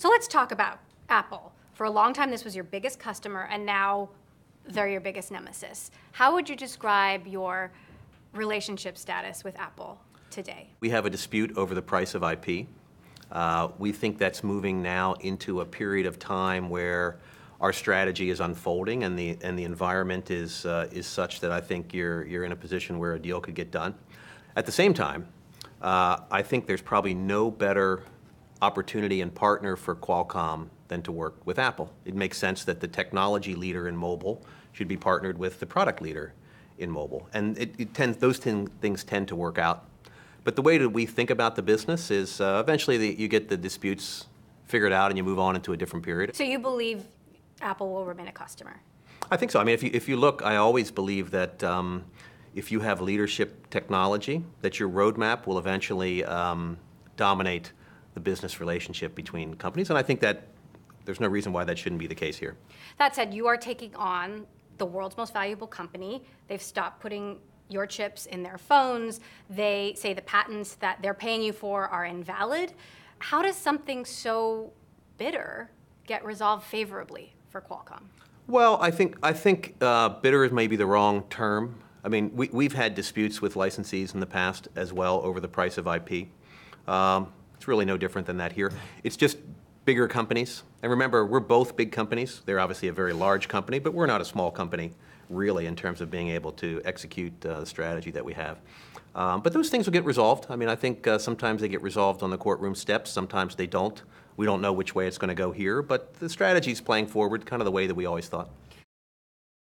So let's talk about Apple. For a long time, this was your biggest customer, and now they're your biggest nemesis. How would you describe your relationship status with Apple today? We have a dispute over the price of IP. We think that's moving now into a period of time where our strategy is unfolding, and the environment is such that I think you're in a position where a deal could get done. At the same time, I think there's probably no better opportunity and partner for Qualcomm than to work with Apple. It makes sense that the technology leader in mobile should be partnered with the product leader in mobile, and those things tend to work out. But the way that we think about the business is eventually you get the disputes figured out and you move on into a different period. So you believe Apple will remain a customer? I think so. I mean, if you look, I always believe that if you have leadership technology, that your roadmap will eventually dominate the business relationship between companies, and I think that there's no reason why that shouldn't be the case here. That said, you are taking on the world's most valuable company. They've stopped putting your chips in their phones. They say the patents that they're paying you for are invalid. How does something so bitter get resolved favorably for Qualcomm? Well, I think bitter is maybe the wrong term. I mean, we've had disputes with licensees in the past as well over the price of IP. It's really no different than that here. It's just bigger companies. And remember, we're both big companies. They're obviously a very large company, but we're not a small company, really, in terms of being able to execute the strategy that we have. But those things will get resolved. I mean, I think sometimes they get resolved on the courtroom steps, sometimes they don't. We don't know which way it's going to go here, but the strategy is playing forward kind of the way that we always thought.